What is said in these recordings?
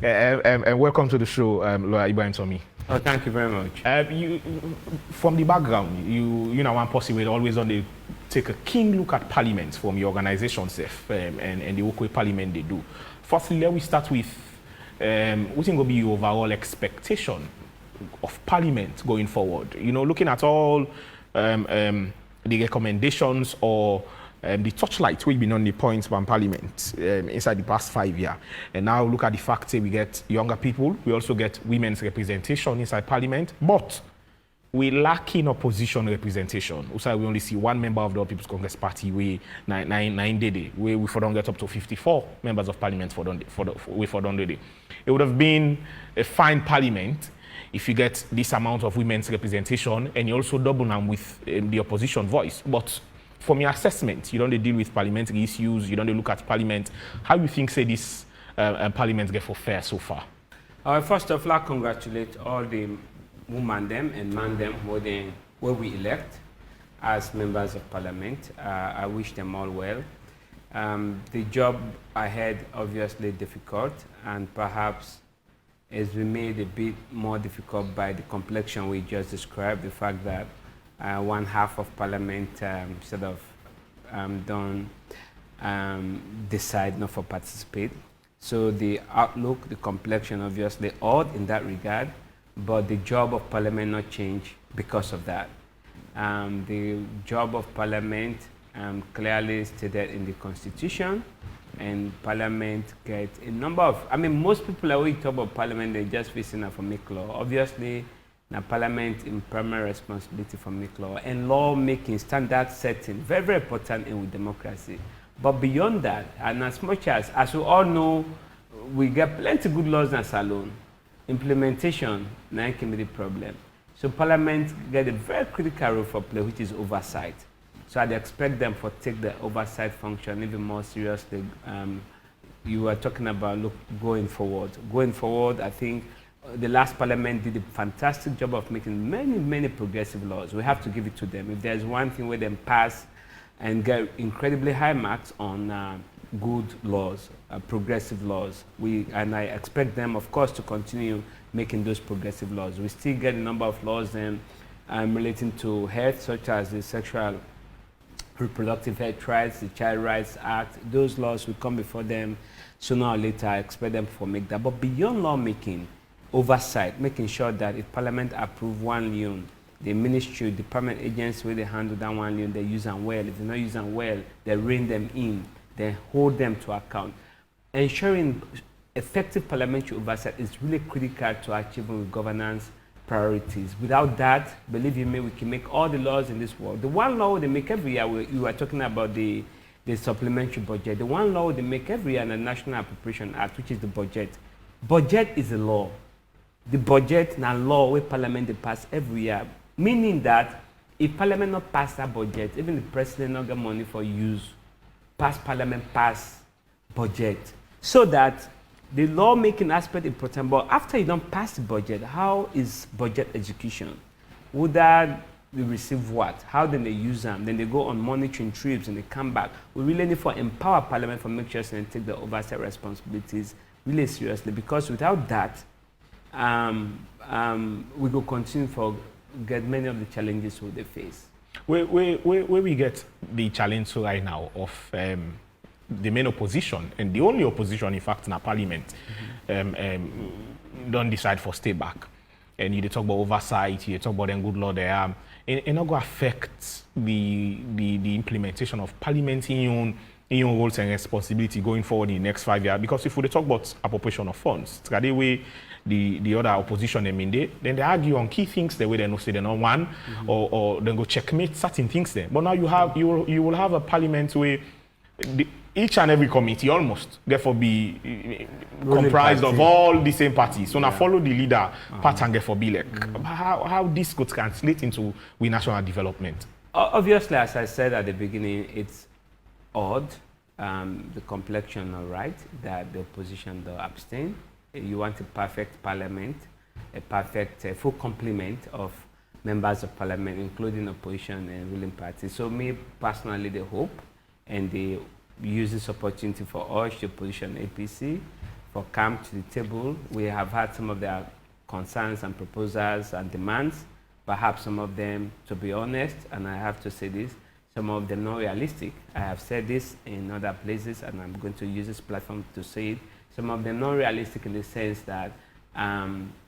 And welcome to the show, Lawyer Ibrahim to me. Oh, thank you very much. You, from the background, you know, one person will always on the take a keen look at Parliament from your organization, and the work with Parliament they do. Firstly, let me start with what think will be your overall expectation of Parliament going forward. You know, looking at all the recommendations or the touchlight we've been on the points from Parliament inside the past 5 years. And now look at the fact that we get younger people, we also get women's representation inside Parliament, but we lack in opposition representation. Also, we only see one member of the People's Congress Party, we nine day, where we don't get up to 54 members of Parliament for day. It would have been a fine Parliament if you get this amount of women's representation and you also double them with the opposition voice. But from your assessment, you don't deal with parliamentary issues, you don't look at Parliament. How you think, say, this Parliament get for fair so far? First of all, I congratulate all the women them and man them where we elect as members of Parliament. I wish them all well. The job ahead, obviously difficult, and perhaps has been made a bit more difficult by the complexion we just described, the fact that one half of Parliament don't decide not to participate. So the outlook, the complexion, obviously odd in that regard, but the job of Parliament not change because of that. The job of Parliament clearly stated in the Constitution, and Parliament gets a number of, most people are talk about Parliament, they just facing for make law. Obviously, now Parliament in primary responsibility for make law and lawmaking, standard setting, very, very important in with democracy. But beyond that, and as much as we all know, we get plenty good laws in Salon. Implementation, now can be the problem. So Parliament get a very critical role for play, which is oversight. So I'd expect them to take the oversight function even more seriously. You were talking about going forward. Going forward, I think the last Parliament did a fantastic job of making many, many progressive laws. We have to give it to them. If there's one thing where they pass and get incredibly high marks on good laws, progressive laws, and I expect them, of course, to continue making those progressive laws. We still get a number of laws then relating to health, such as the Sexual Reproductive Health Rights, the Child Rights Act. Those laws will come before them sooner or later. I expect them to make that. But beyond lawmaking, oversight, making sure that if Parliament approve 1 loan, the ministry, department agents, where they handle that 1 loan, they use them well. If they're not using them well, they rein them in, they hold them to account. Ensuring effective parliamentary oversight is really critical to achieving governance priorities. Without that, believe you me, we can make all the laws in this world. The one law they make every year, you are talking about the supplementary budget. The one law they make every year in the National Appropriation Act, which is the budget. Budget is a law. The budget and law where Parliament they pass every year, meaning that if Parliament not pass that budget, even the president not get money for use, pass Parliament pass budget, so that the lawmaking aspect is important. But after you don't pass the budget, how is budget execution? Would that they receive what? How then they use them? Then they go on monitoring trips and they come back. We really need to empower Parliament for make sure they take the oversight responsibilities really seriously, because without that, we will continue to get many of the challenges we face. Where we get the challenge right now of the main opposition, and the only opposition, in fact, in our Parliament, don't decide for stay back. And you talk about oversight, you talk about them good law there. It not going to affect the implementation of Parliament in your roles and responsibility going forward in the next 5 years. Because if we talk about appropriation of funds, it's the way the other opposition then they argue on key things the way they know say they don't want, or then go checkmate certain things there. But now you will have a Parliament where each and every committee almost therefore be comprised of all the same parties. So now follow the leader part and therefore be like how this could translate into national development. Obviously, as I said at the beginning, it's odd, the complexion, all right, that the opposition do abstain. You want a perfect Parliament, a perfect full complement of members of Parliament, including opposition and ruling parties. So me personally, the hope and the use this opportunity for us, the opposition APC, for come to the table. We have had some of their concerns and proposals and demands, perhaps some of them, to be honest, and I have to say this, some of them not realistic. I have said this in other places, and I'm going to use this platform to say it. Some of them not realistic in the sense that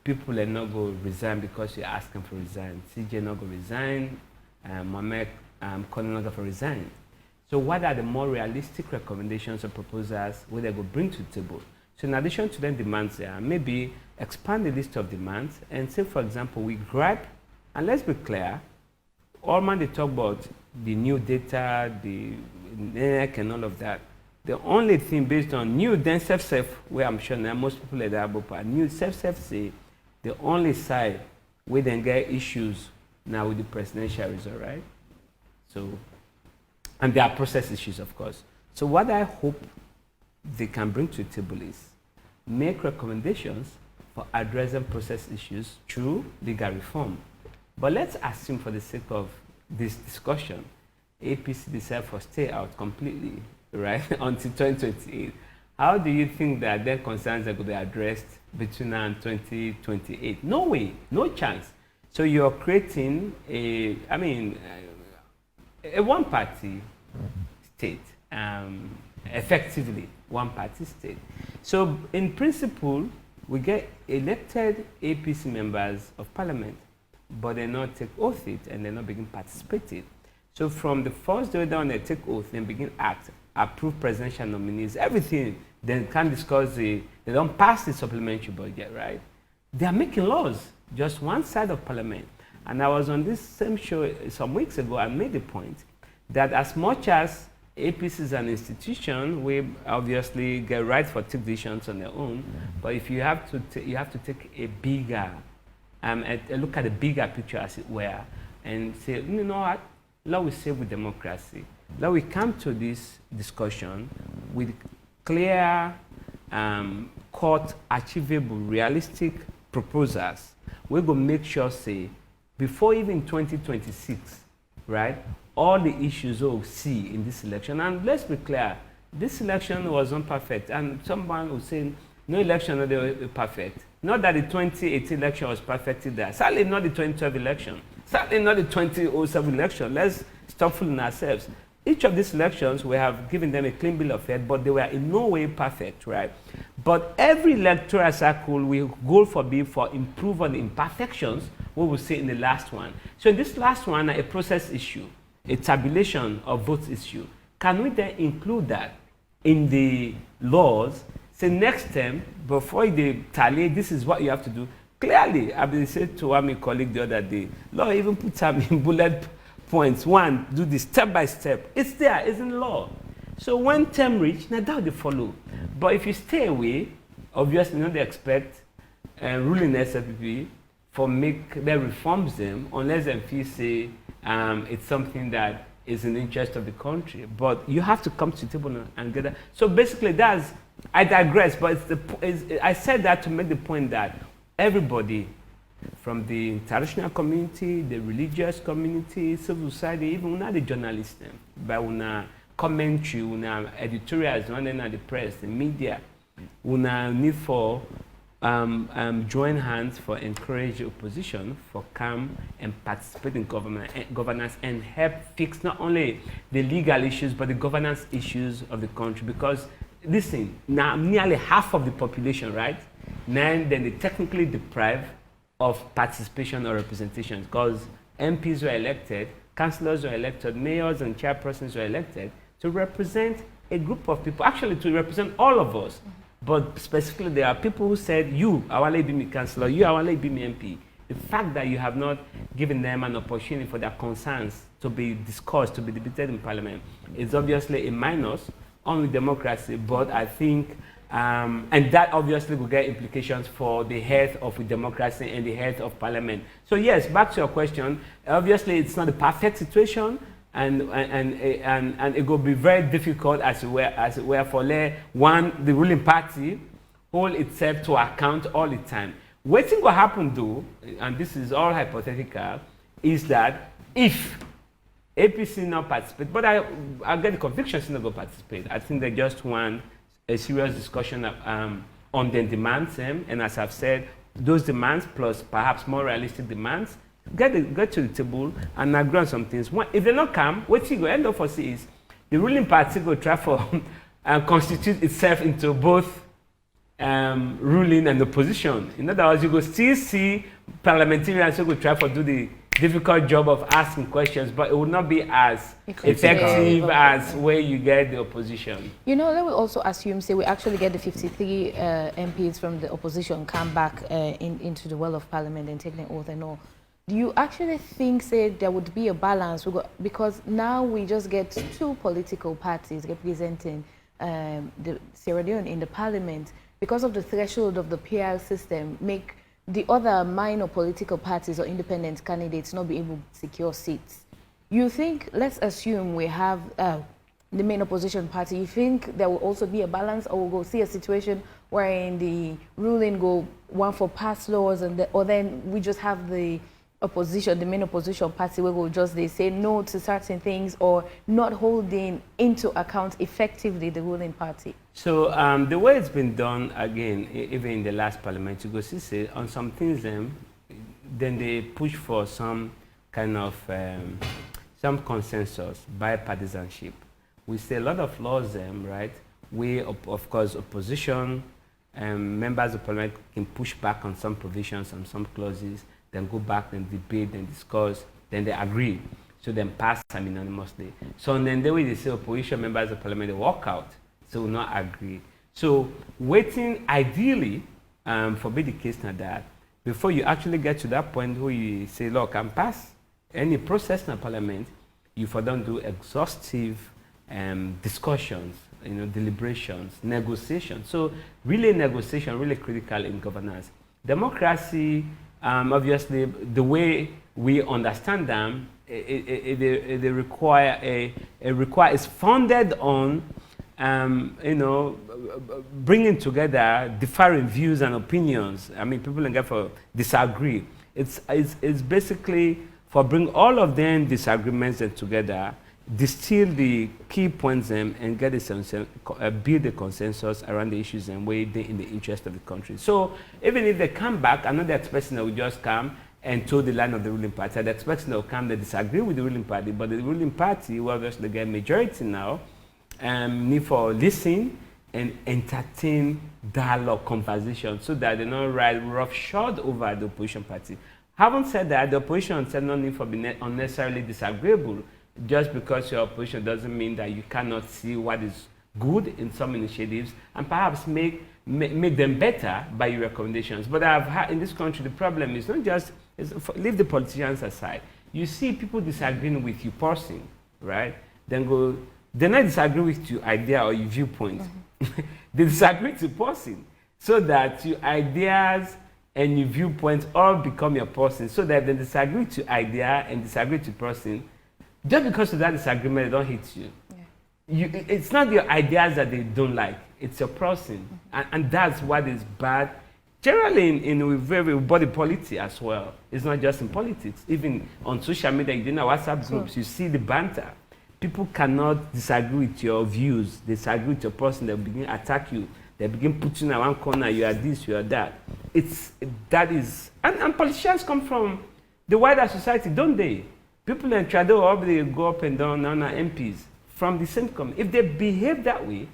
people are not going to resign because you're asking for resign. CJ not going to resign, Mohamed calling not going to resign. So what are the more realistic recommendations or proposals where they go bring to the table? So in addition to them demands there, maybe expand the list of demands and say, for example, we grab, and let's be clear, all man they talk about the new data, the NEC and all of that. The only thing based on new then self-self, where I'm sure now most people are that, but new self-self say the only side where they get issues now with the presidential result, right? So, and there are process issues, of course. So what I hope they can bring to the table is make recommendations for addressing process issues through legal reform. But let's assume for the sake of this discussion, APC decide for stay out completely, right, until 2028. How do you think that their concerns are going to be addressed between now and 2028? No way, no chance. So you're creating a one-party state, effectively one-party state. So in principle, we get elected APC members of parliament, but they not take oath it and they not begin participating. So from the first day down they take oath, then begin act, approve presidential nominees, everything, then can discuss they don't pass the supplementary budget, right? They are making laws, just one side of parliament. And I was on this same show some weeks ago, I made the point that as much as APC is an institution, we obviously get right for take decisions on their own, but if you have to, you have to take a bigger, a look at the bigger picture, as it were, and say, you know what, let we save with democracy. Let we come to this discussion with clear, court achievable, realistic proposals. We're going to make sure, say, before even 2026, right, all the issues we'll see in this election, and let's be clear, this election was not perfect, and someone will say, no election is perfect. Not that the 2018 election was perfect either. Certainly not the 2012 election. Certainly not the 2007 election. Let's stop fooling ourselves. Each of these elections, we have given them a clean bill of health, but they were in no way perfect, right? But every electoral cycle will go for improve on the imperfections we will see in the last one. So in this last one, a process issue, a tabulation of votes issue. Can we then include that in the laws? Say next term, before they tally, this is what you have to do. Clearly, I've been saying to my colleague the other day, law even put them in bullet points. One, do this step by step. It's there, it's in law. So when term reach, now that they follow. But if you stay away, obviously not they expect ruling SFPP for make their reforms them unless they feel say it's something that is in the interest of the country. But you have to come to the table and get that. So basically that's, I digress, but I said that to make the point that everybody from the international community, the religious community, civil society, even the journalists, by commentary, editorials, the press, the media, need for join hands for encourage opposition for come and participate in governance and help fix not only the legal issues but the governance issues of the country. Because listen, now nearly half of the population, right? Now then they technically deprived of participation or representation because MPs were elected, councillors were elected, mayors and chairpersons were elected to represent a group of people, actually to represent all of us. But specifically, there are people who said, you, I want to be my councillor, you, I want to be my MP. The fact that you have not given them an opportunity for their concerns to be discussed, to be debated in Parliament, is obviously a minus on the democracy, but I think, and that obviously will get implications for the health of the democracy and the health of Parliament. So yes, back to your question, obviously it's not a perfect situation, and it will be very difficult as it were for the ruling party hold itself to account all the time. What thing will happen though, and this is all hypothetical, is that if APC not participate, but I get the conviction it's not going to participate. I think they just want a serious discussion on their demands, and as I've said, those demands plus perhaps more realistic demands, get to the table and agree on some things. If they not come, what you go end up for see is the ruling party go try for constitute itself into both ruling and opposition. In other words, you go still see parliamentarians who go try for do the difficult job of asking questions, but it will not be as effective as where you get the opposition. You know, let me also assume, say, we actually get the 53 MPs from the opposition come back into the well of parliament and take their oath and all. Do you actually think, say, there would be a balance? Because now we just get 2 political parties representing the Sierra Leone in the parliament. Because of the threshold of the PR system, make the other minor political parties or independent candidates not be able to secure seats. You think, let's assume we have the main opposition party, you think there will also be a balance, or we'll go see a situation wherein the ruling go one for past laws, or then we just have the opposition, the main opposition party, where we'll just they say no to certain things or not holding into account effectively the ruling party? So the way it's been done, again, even in the last parliament, you go see, say, on some things, then they push for some kind of some consensus, bipartisanship. We see a lot of laws, right? We, of course, opposition members of parliament can push back on some provisions, on some clauses, then go back and debate and discuss, then they agree. So then pass them unanimously. So then the way they say opposition members of parliament, they walk out, so will not agree. So waiting ideally for be the case now that before you actually get to that point where you say, look, I'm pass any process in parliament, you for don't do exhaustive discussions, deliberations, negotiations. So really negotiation, really critical in governance. Democracy, obviously, the way we understand them, they require is founded on, bringing together differing views and opinions. I mean, people can for disagree. It's basically for bring all of them disagreements together, distill the key points and get build a consensus around the issues and weigh them in the interest of the country. So even if they come back, I'm not expecting they will just come and toe the line of the ruling party. They're expecting they'll come, they disagree with the ruling party, but the ruling party will obviously get majority now, need for listen and entertain dialogue, conversation, so that they don't ride roughshod over the opposition party. Having said that, the opposition said no need for being unnecessarily disagreeable. Just because you're opposition doesn't mean that you cannot see what is good in some initiatives and perhaps make them better by your recommendations. But I've had in this country, the problem is not just, leave the politicians aside. You see people disagreeing with you person, right? Then they not disagree with your idea or your viewpoint. Mm-hmm. They disagree with the person so that your ideas and your viewpoints all become your person, so that they disagree with your idea and disagree with your person. Just because of that disagreement, they don't hit you. Yeah. It's not your ideas that they don't like. It's your person. Mm-hmm. And that's what is bad. Generally, in very body politics as well. It's not just in politics. Even on social media, in WhatsApp groups, you see the banter. People cannot disagree with your views. They disagree with your person. They begin to attack you. They begin putting you in one corner. You are this, you are that. And politicians come from the wider society, don't they? People in Trado, they go up and down, now MPs from the same community. If they behave that way,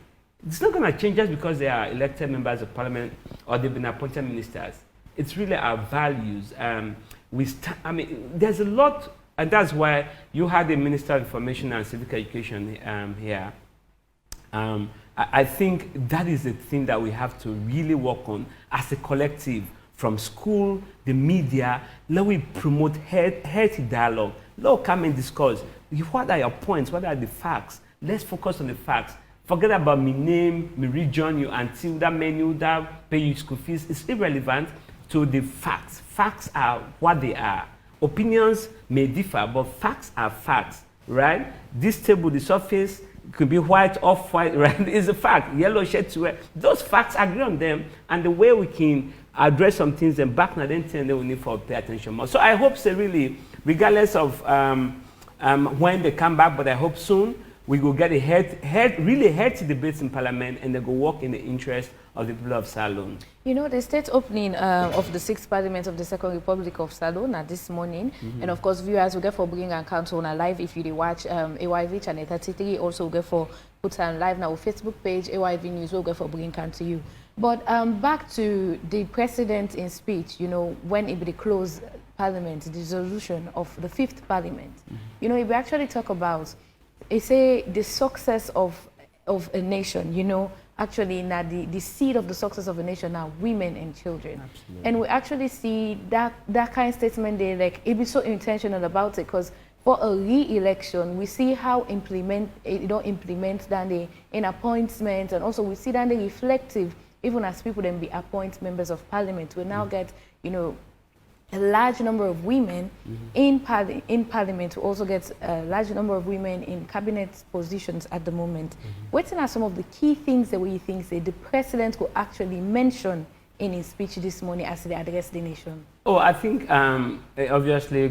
it's not going to change just because they are elected members of parliament or they've been appointed ministers. It's really our values. There's a lot, and that's why you had the Minister of Information and Civic Education here. I think that is the thing that we have to really work on as a collective, from school, the media. Let we promote healthy dialogue. Let's come and discuss. What are your points? What are the facts? Let's focus on the facts. Forget about my name, my region, your auntie, that menu, that pay you school fees. It's irrelevant to the facts. Facts are what they are. Opinions may differ, but facts are facts, right? This table, the surface, could be white, off-white, right? It's a fact. Yellow shade to wear. Those facts, agree on them, and the way we can address some things and back now, then we need to pay attention more. So I hope, really, regardless of when they come back, but I hope soon we will get really healthy debates in Parliament, and they will work in the interest of the people of Salone. You know, the state opening of the 6th Parliament of the Second Republic of Salone this morning, and of course viewers will get for bringing and count on live if you dey watch AYV channel 33, also will get for put on live now Facebook page AYV News will get for bringing count to you. But back to the president in speech, you know, when it be the closed Parliament, the dissolution of the 5th Parliament, you know, if we actually talk about, they say the success of a nation, you know, actually now the seed of the success of a nation are women and children. Absolutely. And we actually see that kind of statement there, like it be so intentional about it, because for a re-election, we see how implement that in appointments, and also we see that they reflective, even as people then be appoint members of parliament. We now get, you know, a large number of women in parliament. We also get a large number of women in cabinet positions at the moment. What are some of the key things that we think that the president will actually mention in his speech this morning as they address the nation? Oh, I think obviously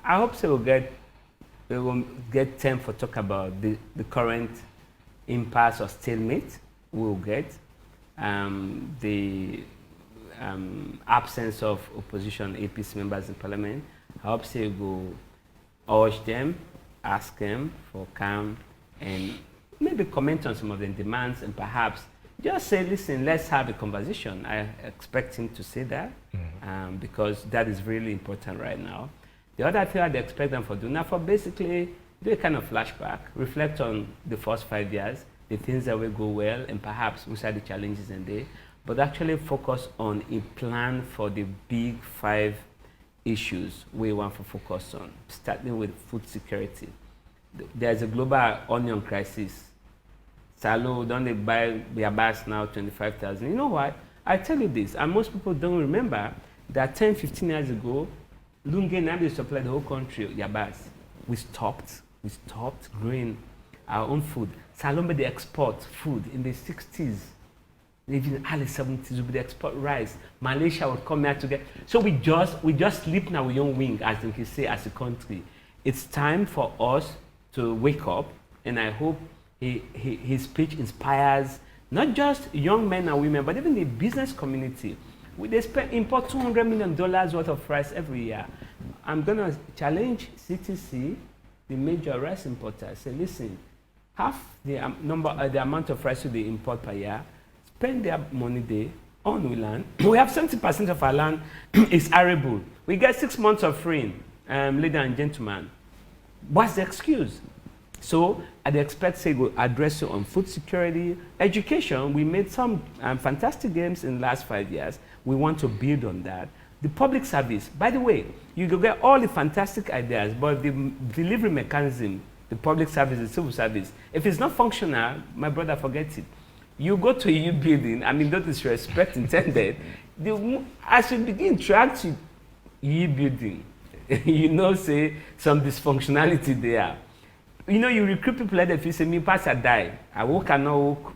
I hope we will get time for talk about the current impasse or stalemate we will get, the absence of opposition APC members in parliament. I hope they will urge them, ask them for calm, and maybe comment on some of the demands, and perhaps just say, listen, let's have a conversation. I expect him to say that, because that is really important right now. The other thing I'd expect them for doing now, for basically do a kind of flashback, reflect on the first 5 years, the things that will go well, and perhaps which are the challenges in there, but actually focus on a plan for the big 5 issues we want to focus on, starting with food security. There's a global onion crisis. Salo, don't they buy yabas now 25,000? You know what? I tell you this, and most people don't remember that 10, 15 years ago, Lunge now they supplied the whole country yabas. We stopped growing our own food. Salome, they export food in the 60s. Even in the early 70s, we would export rice. Malaysia would come here to get. So we just sleep now with young wing, as you can say, as a country. It's time for us to wake up, and I hope his speech inspires not just young men and women, but even the business community. They import $200 million worth of rice every year. I'm going to challenge CTC, the major rice importer. Say, listen, half the amount of rice they import per year, spend their money there on land. We have 70% of our land is arable. We get 6 months of rain, ladies and gentlemen. What's the excuse? So I'd expect say we'll address it on food security, education. We made some fantastic gains in the last 5 years. We want to build on that. The public service, by the way, you can get all the fantastic ideas, but the delivery mechanism, the public service, the civil service, if it's not functional, my brother, forget it. You go to a EU building, I mean, no disrespect intended, as you begin to interact with EU building, you know, say, some dysfunctionality there. You know, you recruit people like if you say, me pass or die, I walk and not walk,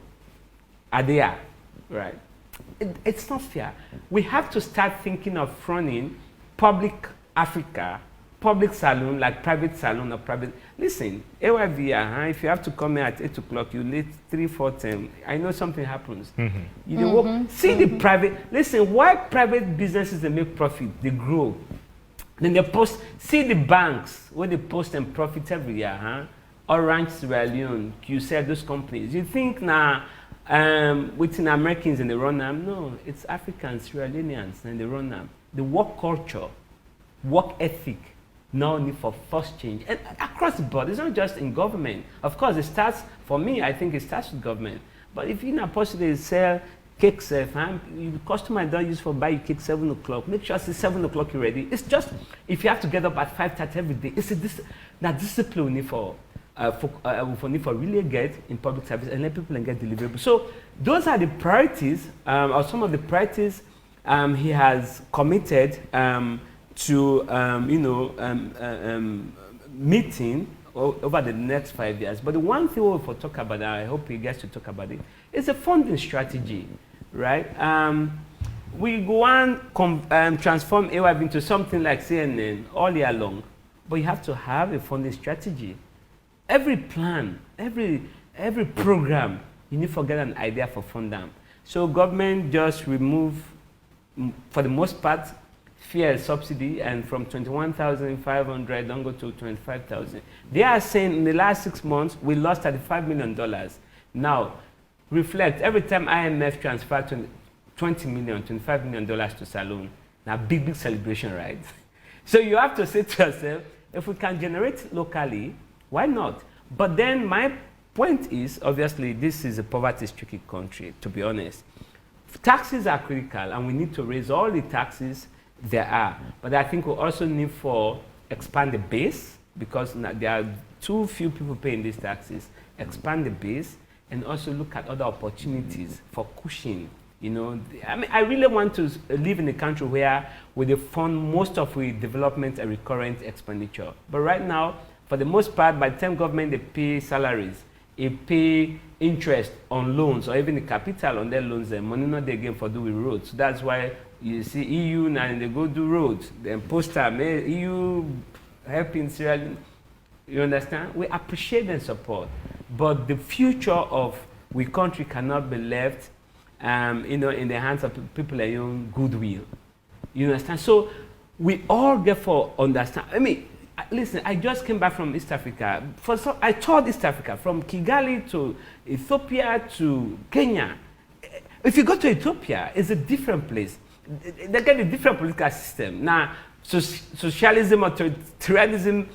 are there, right? It's not fair. We have to start thinking of running public Africa, public salon, like private salon or private. Listen, AYV, if you have to come here at 8 o'clock, you late 3, 4, 10. I know something happens. You don't walk. See the private. Listen, why private businesses they make profit, they grow. Then they post. See the banks where they post and profit every year, Orange, Sierra Leone, QC, those companies. You think now? Within Americans and they run them. No, it's Africans, Sierra Leoneans, and they run them. The work culture, work ethic, now need for first change. And across the board, it's not just in government. Of course, it starts, for me, I think it starts with government. But if you're not possibly sell cakes, the customer don't use for buy you cake 7 o'clock, make sure it's 7 o'clock you're ready. It's just, if you have to get up at 5:30 every day, it's that discipline we need for really get in public service and let people get deliverables. So those are the priorities, or some of the priorities he has committed to, meeting over the next 5 years. But the one thing we'll talk about, and I hope he gets to talk about it, is the funding strategy, right? We go and transform AYV into something like CNN all year long, but you have to have a funding strategy. Every plan, every program, you need to get an idea for fund them. So government just remove, for the most part, fuel subsidy, and from 21,500 don't go to 25,000. They are saying in the last 6 months we lost $35 million. Now, reflect, every time IMF transferred $20 million, $25 million to Salone, now big celebration, right? So you have to say to yourself, if we can generate locally, why not? But then my point is, obviously, this is a poverty-stricken country, to be honest. Taxes are critical, and we need to raise all the taxes there are. But I think we also need to expand the base, because there are too few people paying these taxes. Expand the base, and also look at other opportunities for cushion. You know, I mean, I really want to live in a country where we fund most of the development and recurrent expenditure. But right now, for the most part, by the time government they pay salaries, they pay interest on loans, or even the capital on their loans, and money not they gain for do with roads. So that's why you see EU now, and they go do roads. Then poster, EU helping Sierra Leone. You understand? We appreciate their support, but the future of we country cannot be left, you know, in the hands of people like your own goodwill. You understand? So we all therefore understand. I mean, listen, I just came back from East Africa. I toured East Africa, from Kigali to Ethiopia to Kenya. If you go to Ethiopia, it's a different place. They get a different political system. Now, socialism, authoritarianism,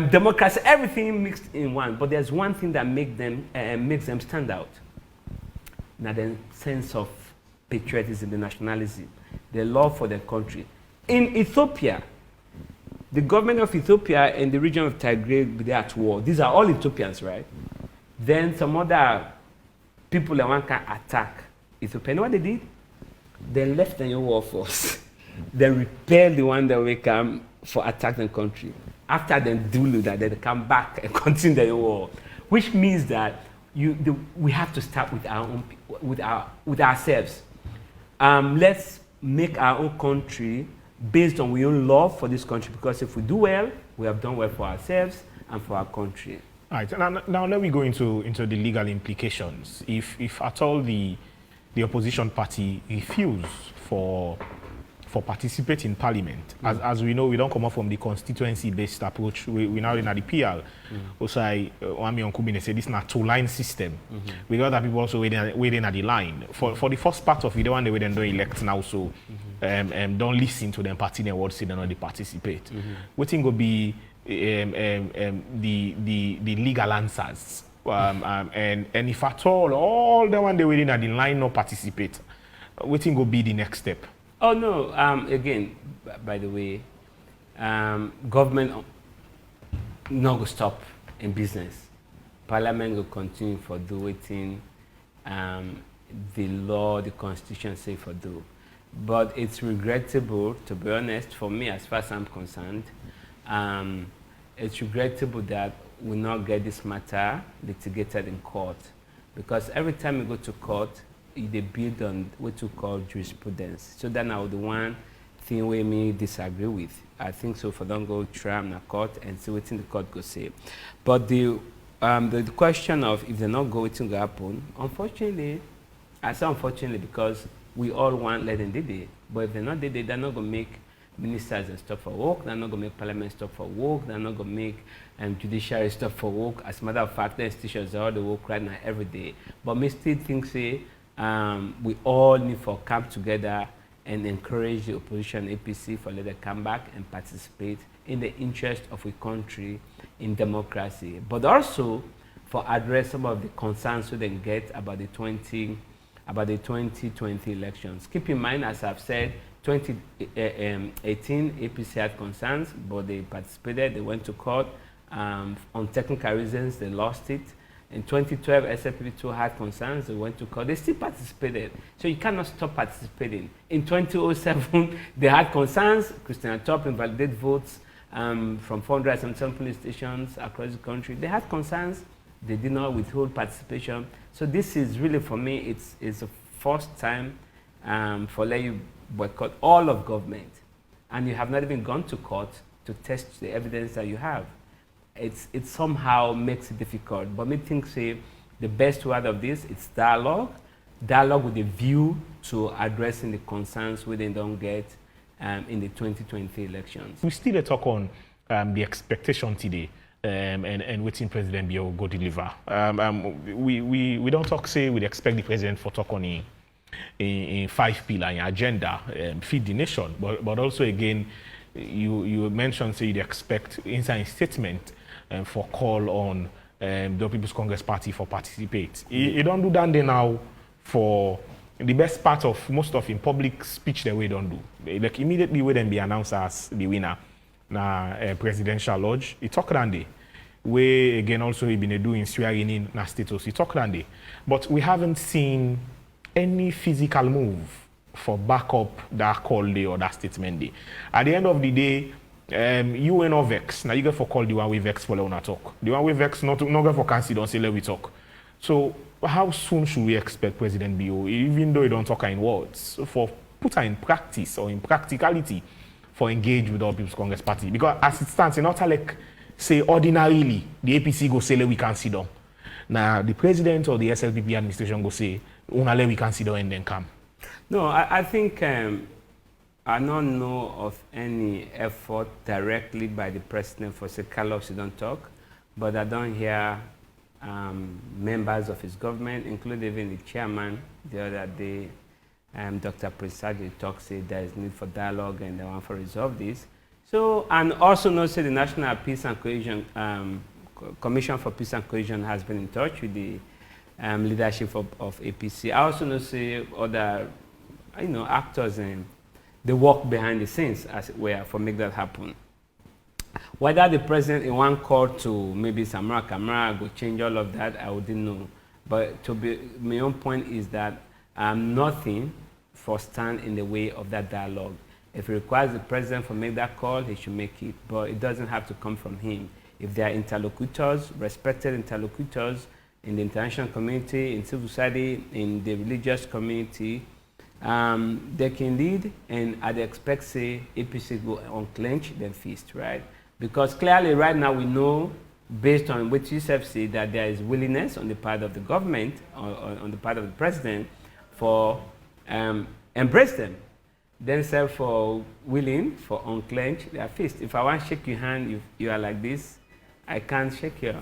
democracy, everything mixed in one. But there's one thing that makes them stand out. Now, the sense of patriotism, the nationalism, the love for their country. In Ethiopia, the government of Ethiopia and the region of Tigray, they're at war. These are all Ethiopians, right? Then some other people that want to attack Ethiopia. You know what they did? They left the war force. They repelled the one that will come for attacking the country. After they do that, they come back and continue the war, which means that we have to start with our own, with ourselves. Let's make our own country based on our own love for this country, because if we do well, we have done well for ourselves and for our country. All right. Now let me go into the legal implications. If at all the opposition party refuse for participate in parliament, as we know, we don't come up from the constituency-based approach. We now in the PL. Also, Wami Onkubine said this is a two-line system. With other people also waiting at the line. For the first part of it, the one they don't elect now, so don't listen to them party and what say they not participate. We think will be the legal answers. And if at all the one they waiting at the line not participate, we think will be the next step. Oh no! Again, by the way, government not go stop in business. Parliament will continue for doing the law, the constitution say for do. But it's regrettable, to be honest, for me as far as I'm concerned. It's regrettable that we not get this matter litigated in court, because every time we go to court, they build on what we call jurisprudence. So that's now the one thing we may disagree with. I think so for don't go try in court and see what the court go say. But the question of if they not go, what's going to happen, unfortunately, I say unfortunately because we all want let them do it. But if they're not did it, they're not going to make ministers and stuff for work, they're not going to make parliament stuff for work, they're not going to make judiciary stuff for work. As a matter of fact, the institutions are all the work right now every day. But me still think say, we all need to come together and encourage the opposition APC for let them come back and participate in the interest of a country in democracy, but also for address some of the concerns we then get about the 2020 elections. Keep in mind, as I've said, 2018 APC had concerns, but they participated, they went to court. On technical reasons, they lost it. In 2012, SFP2 had concerns, they went to court, they still participated. So you cannot stop participating. In 2007, they had concerns, Christian Top invalidated votes from 407 police stations across the country. They had concerns, they did not withhold participation. So this is really, for me, it's the first time for let you boycott all of government. And you have not even gone to court to test the evidence that you have. It somehow makes it difficult. But me think say the best way out of this, it's dialogue, dialogue with a view to addressing the concerns we don't get in the 2020 elections. We still talk on the expectation today and waiting President Biya go deliver. We don't talk, say, we expect the president for talk on in 5-pillar agenda, feed the nation, but also again, you mentioned, say, you expect inside statement for call on the People's Congress Party for participate. You don't do that there now for the best part of most of in public speech that we don't do. Like immediately when be announced as the winner na presidential lodge, he talk that day. We again also he been doing swearing in na status, he talk that day. But we haven't seen any physical move for backup that call day or that statement day. At the end of the day, you were not vex. Now you get for call the one we vex for Leone talk. The one we vex not get for cancel, don't say let we talk. So how soon should we expect President Biya, even though he don't talk in words, for put her in practice or in practicality for engage with our People's Congress Party? Because as it stands, it's not like say ordinarily the APC go say let we can sit down. Now the president or the SLPP administration go say let we can sit down and then come. No, I think I don't know of any effort directly by the president for say Carlos don't talk, but I don't hear members of his government, including even the chairman the other day, Dr. Presaji talk say there is need for dialogue and they want to resolve this. So, and also know say the National Peace and Cohesion Commission for Peace and Cohesion has been in touch with the leadership of APC. I also know say other actors and they work behind the scenes as it were for make that happen. Whether the president in one call to maybe Samara Kamara will change all of that, I wouldn't know. But to be, my own point is that nothing for stand in the way of that dialogue. If it requires the president to make that call, he should make it. But it doesn't have to come from him. If there are interlocutors, respected interlocutors in the international community, in civil society, in the religious community, they can lead, and I'd expect, say, APC will unclench their fist, right? Because clearly right now we know, based on what you have said, that there is willingness on the part of the government, or on the part of the president, for embrace them. Themselves for willing, for unclench their fist. If I want to shake your hand, if you are like this, I can't shake your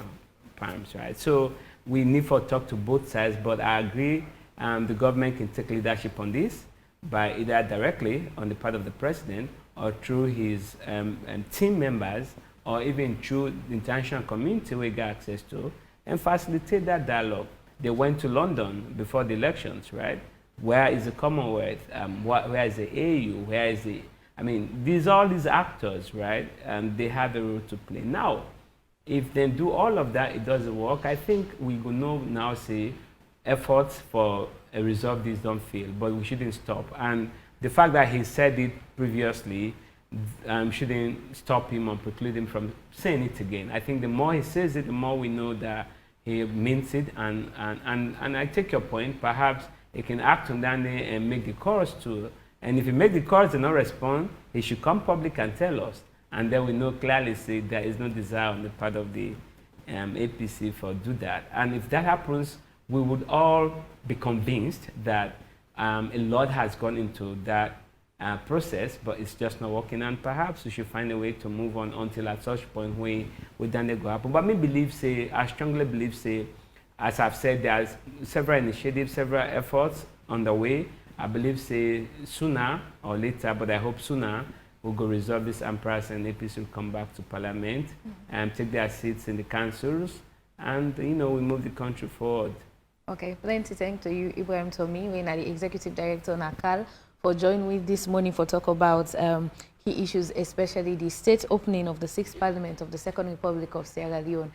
palms, right? So we need to talk to both sides, but I agree the government can take leadership on this by either directly on the part of the president or through his team members or even through the international community we get access to and facilitate that dialogue. They went to London before the elections, right? Where is the Commonwealth? Where is the AU? Where is the, I mean, all these actors, right? And they have a role to play. Now, if they do all of that, it doesn't work. I think we will now say efforts for resolve this don't fail, but we shouldn't stop. And the fact that he said it previously shouldn't stop him or preclude him from saying it again. I think the more he says it, the more we know that he means it. And I take your point. Perhaps he can act on that and make the calls too. And if he make the calls and not respond, he should come public and tell us. And then we know clearly say there is no desire on the part of the APC for do that. And if that happens, we would all be convinced that a lot has gone into that process, but it's just not working. And perhaps we should find a way to move on until at such point we then they go happen. But me believe, say, I strongly believe, say, as I've said, there's several initiatives, several efforts on the way. I believe, say, sooner or later, but I hope sooner, we'll go resolve this impasse and APC will come back to Parliament and take their seats in the councils and, we move the country forward. Okay, plenty thanks to you, Ibrahim Tomi, we are the Executive Director on ACAL, for joining me this morning for talk about key issues, especially the state opening of the 6th Parliament of the Second Republic of Sierra Leone.